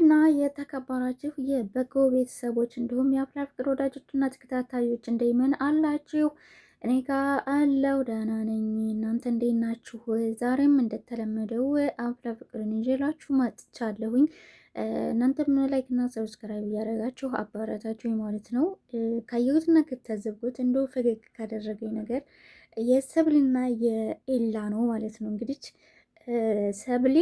ውድና የተከበራችሁ የበጎ ቤተሰቦች እንዲሁም የአፍላ ፍቅር ወዳጆችና ተከታታዮች እንደምን አላችሁ? እኔ ጋር አለው ደህና ነኝ። እናንተ እንዴት ናችሁ? ዛሬም እንደተለመደው አፍላ ፍቅርን ይዤላችሁ መጥቻለሁኝ። እናንተም ላይክ እና ሰብስክራይብ እያደረጋችሁ አባራታችሁኝ ማለት ነው። ካየሁትና ከታዘብኩት እንደው ፈገግ ካደረገኝ ነገር የሰብልና የኤላ ነው ማለት ነው። እንግዲህ ሰብሊ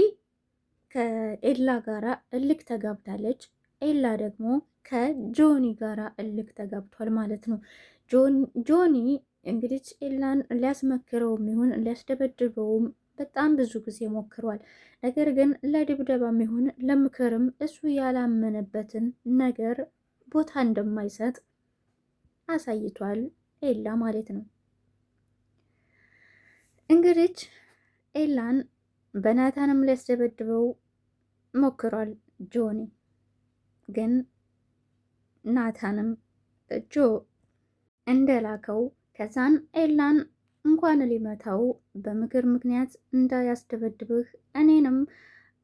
ከኤላ ጋራ እልክ ተጋብታለች። ኤላ ደግሞ ከጆኒ ጋራ እልክ ተጋብቷል ማለት ነው። ጆኒ እንግዲህ ኤላን ሊያስመክረውም ይሁን ሊያስደበድበውም በጣም ብዙ ጊዜ ሞክሯል። ነገር ግን ለድብደባም ይሁን ለምክርም እሱ ያላመነበትን ነገር ቦታ እንደማይሰጥ አሳይቷል ኤላ ማለት ነው። እንግዲህ ኤላን በናታንም ሊያስደበድበው ሞክሯል ጆኒ። ግን ናታንም ጆ እንደላከው ከዛን ኤላን እንኳን ሊመታው በምክር ምክንያት እንዳያስደበድብህ እኔንም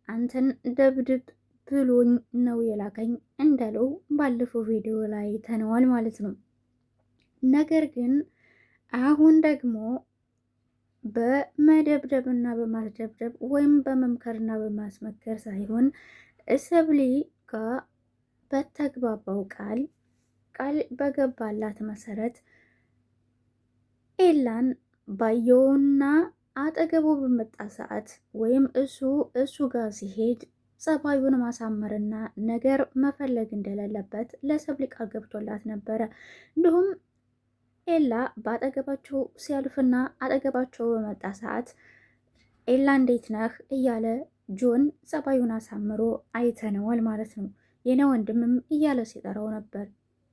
አንተን ደብድብ ብሎኝ ነው የላከኝ እንዳለው ባለፈው ቪዲዮ ላይ ተነዋል ማለት ነው። ነገር ግን አሁን ደግሞ በመደብደብና በማስደብደብ ወይም በመምከርና በማስመከር ሳይሆን ሰብሊ ጋር በተግባባው ቃል በገባላት መሰረት ኤላን ባየውና አጠገቡ በመጣ ሰዓት ወይም እሱ ጋር ሲሄድ ጸባዩን ማሳመርና ነገር መፈለግ እንደሌለበት ለሰብሊ ቃል ገብቶላት ነበረ። እንዲሁም ኤላ በአጠገባቸው ሲያልፍና አጠገባቸው በመጣ ሰዓት ኤላ እንዴት ነህ እያለ ጆን ጸባዩን አሳምሮ አይተነዋል ማለት ነው። የኔ ወንድምም እያለ ሲጠራው ነበር።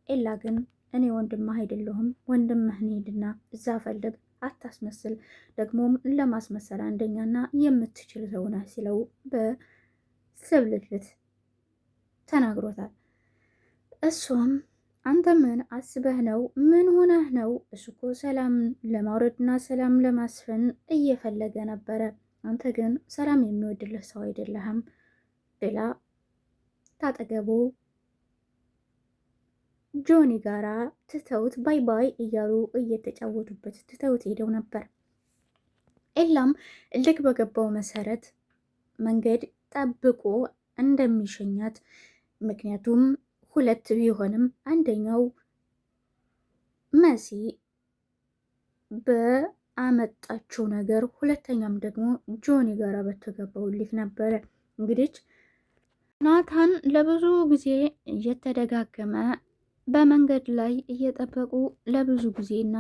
ኤላ ግን እኔ ወንድምህ አይደለሁም፣ ወንድምህን ሄድና እዛ ፈልግ፣ አታስመስል፣ ደግሞም ለማስመሰል አንደኛና የምትችል ሰው ነህ ሲለው በሰብሊ ፊት ተናግሮታል። እሷም አንተ ምን አስበህ ነው? ምን ሆነህ ነው? እሱ እኮ ሰላም ለማውረድና ሰላም ለማስፈን እየፈለገ ነበረ። አንተ ግን ሰላም የሚወድልህ ሰው አይደለህም ብላ ታጠገቡ ጆኒ ጋራ ትተውት ባይ ባይ እያሉ እየተጫወቱበት ትተውት ሄደው ነበር። ኤላም እልክ በገባው መሰረት መንገድ ጠብቆ እንደሚሸኛት ምክንያቱም ሁለት ቢሆንም አንደኛው መሲ በአመጣችው ነገር ሁለተኛም ደግሞ ጆኒ ጋር በተገባው ልክ ነበረ። እንግዲህ ናታን ለብዙ ጊዜ እየተደጋገመ በመንገድ ላይ እየጠበቁ ለብዙ ጊዜና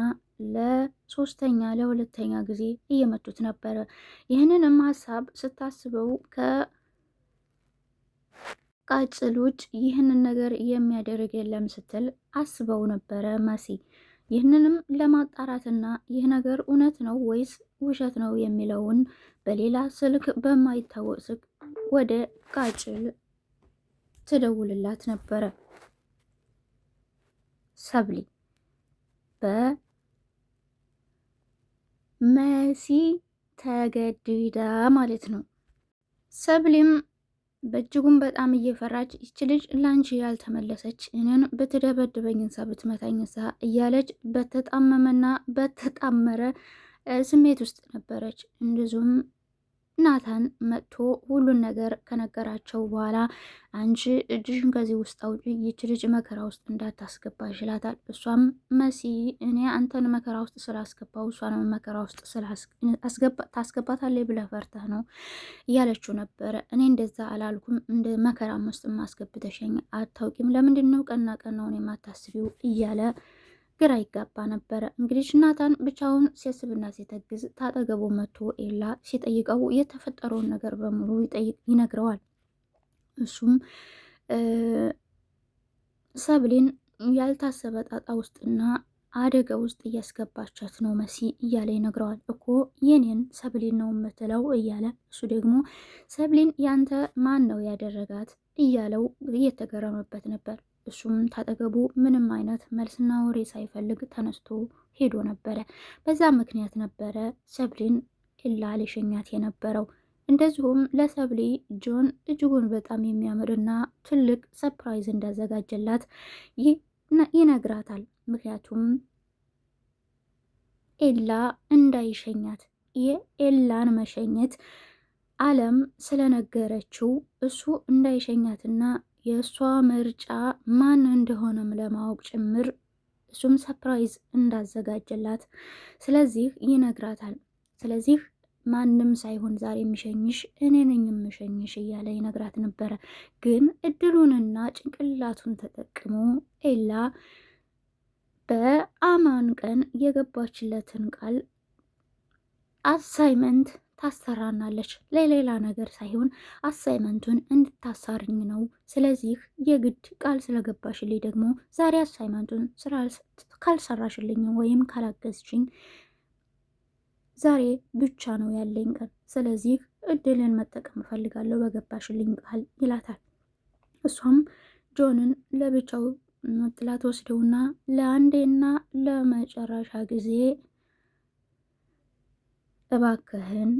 ለሁለተኛ ጊዜ እየመቱት ነበረ። ይህንንም ሀሳብ ስታስበው ቃጭል ውጭ ይህንን ነገር የሚያደርግ የለም ስትል አስበው ነበረ መሲ። ይህንንም ለማጣራትና ይህ ነገር እውነት ነው ወይስ ውሸት ነው የሚለውን በሌላ ስልክ በማይታወቅ ስልክ ወደ ቃጭል ትደውልላት ነበረ ሰብሊ በመሲ ተገድዳ ማለት ነው። ሰብሊም በእጅጉም በጣም እየፈራች ይች ልጅ ላንቺ ያልተመለሰች እኔን ብትደበድበኝንሳ ብትመታኝንሳ እያለች በተጣመመና በተጣመረ ስሜት ውስጥ ነበረች። እንደዚሁም ናታን መጥቶ ሁሉን ነገር ከነገራቸው በኋላ አንቺ እጅሽን ከዚህ ውስጥ አውጪ፣ ይች ልጅ መከራ ውስጥ እንዳታስገባ ይላታል። እሷም መሲ እኔ አንተን መከራ ውስጥ ስላስገባው እሷን መከራ ውስጥ ታስገባታለች ብለህ ፈርተህ ነው እያለችው ነበረ። እኔ እንደዛ አላልኩም፣ እንደ መከራ ውስጥ ማስገብተሸኝ አታውቂም፣ ለምንድን ነው ቀና ቀናውን የማታስቢው እያለ ግራ ይጋባ ነበረ። እንግዲህ ናታን ብቻውን ሲያስብና ሲተግዝ ታጠገቡ መጥቶ ኤላ ሲጠይቀው የተፈጠረውን ነገር በሙሉ ይነግረዋል። እሱም ሰብሌን ያልታሰበ ጣጣ ውስጥና አደጋ ውስጥ እያስገባቻት ነው መሲ እያለ ይነግረዋል። እኮ የኔን ሰብሌን ነው የምትለው እያለ እሱ ደግሞ ሰብሌን ያንተ ማን ነው ያደረጋት እያለው እየተገረመበት ነበር። እሱም ታጠገቡ ምንም አይነት መልስና ወሬ ሳይፈልግ ተነስቶ ሄዶ ነበረ። በዛ ምክንያት ነበረ ሰብሌን ኤላ ሊሸኛት የነበረው። እንደዚሁም ለሰብሊ ጆን እጅጉን በጣም የሚያምርና ትልቅ ሰፕራይዝ እንዳዘጋጀላት ይነግራታል። ምክንያቱም ኤላ እንዳይሸኛት የኤላን መሸኘት አለም ስለነገረችው እሱ እንዳይሸኛትና የእሷ ምርጫ ማን እንደሆነም ለማወቅ ጭምር እሱም ሰፕራይዝ እንዳዘጋጀላት ስለዚህ ይነግራታል። ስለዚህ ማንም ሳይሆን ዛሬ የሚሸኝሽ እኔ ነኝ የምሸኝሽ እያለ ይነግራት ነበረ። ግን እድሉንና ጭንቅላቱን ተጠቅሞ ኤላ በአማን ቀን የገባችለትን ቃል አሳይመንት ታሰራናለች። ለሌላ ነገር ሳይሆን አሳይመንቱን እንድታሳርኝ ነው። ስለዚህ የግድ ቃል ስለገባሽልኝ ደግሞ ዛሬ አሳይመንቱን ካልሰራሽልኝ ወይም ካላገዝሽኝ ዛሬ ብቻ ነው ያለኝ ቀን። ስለዚህ እድልን መጠቀም እፈልጋለሁ በገባሽልኝ ቃል ይላታል። እሷም ጆንን ለብቻው ጥላት ወስደውና ለአንዴና ለመጨረሻ ጊዜ እባክህን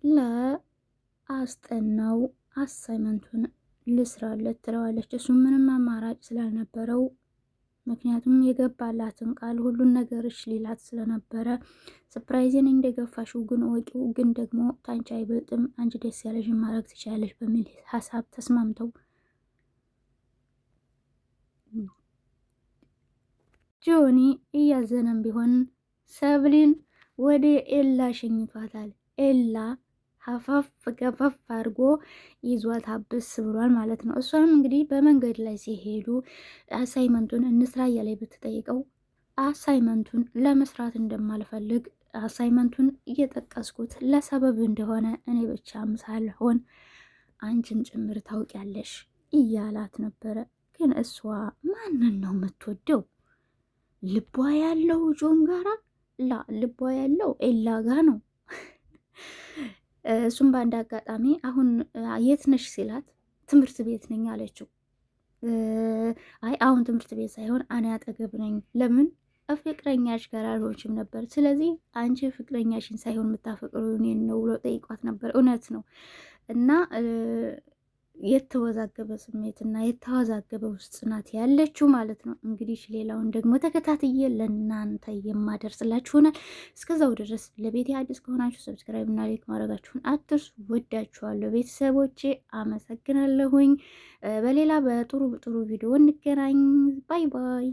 ለአስጠናው አሳይመንቱን ልስራለት ትለዋለች። እሱ ምንም አማራጭ ስላልነበረው ምክንያቱም የገባላትን ቃል ሁሉን ነገሮች ሊላት ስለነበረ ስፕራይዝን እንደገፋሽው ግን ወቂው ግን ደግሞ ታንቺ አይበልጥም፣ አንቺ ደስ ያለሽን ማድረግ ትችላለሽ በሚል ሀሳብ ተስማምተው ጆኒ እያዘነም ቢሆን ሰብሊን ወደ ኤላ ሸኝቷታል። ኤላ ሀፋፍ ገፋፍ አድርጎ ይዟት አብስ ብሏል ማለት ነው። እሷም እንግዲህ በመንገድ ላይ ሲሄዱ አሳይመንቱን እንስራ እያለች ብትጠይቀው አሳይመንቱን ለመስራት እንደማልፈልግ አሳይመንቱን እየጠቀስኩት ለሰበብ እንደሆነ እኔ ብቻም ሳልሆን አንቺም ጭምር ታውቂያለሽ እያላት ነበረ። ግን እሷ ማንን ነው የምትወደው? ልቧ ያለው ጆን ጋራ ልቧ ያለው ኤላ ጋ ነው። እሱም በአንድ አጋጣሚ አሁን የት ነሽ ሲላት ትምህርት ቤት ነኝ አለችው። አይ አሁን ትምህርት ቤት ሳይሆን እኔ አጠገብ ነኝ። ለምን ፍቅረኛሽ ጋር አልሆንሽም ነበር? ስለዚህ አንቺ ፍቅረኛሽን ሳይሆን የምታፈቅሩ እኔን ነው ብሎ ጠይቋት ነበር። እውነት ነው። እና የተወዛገበ ስሜት እና የተወዛገበ ውስጥ ናት ያለችው ማለት ነው። እንግዲህ ሌላውን ደግሞ ተከታትዬ ለእናንተ የማደርስላችሁ ይሆናል። እስከዛው ድረስ ለቤቴ አዲስ ከሆናችሁ ሰብስክራይብ እና ላይክ ማድረጋችሁን አትርሱ። ወዳችኋለሁ ቤተሰቦቼ፣ አመሰግናለሁኝ። በሌላ በጥሩ ቪዲዮ እንገናኝ። ባይ ባይ።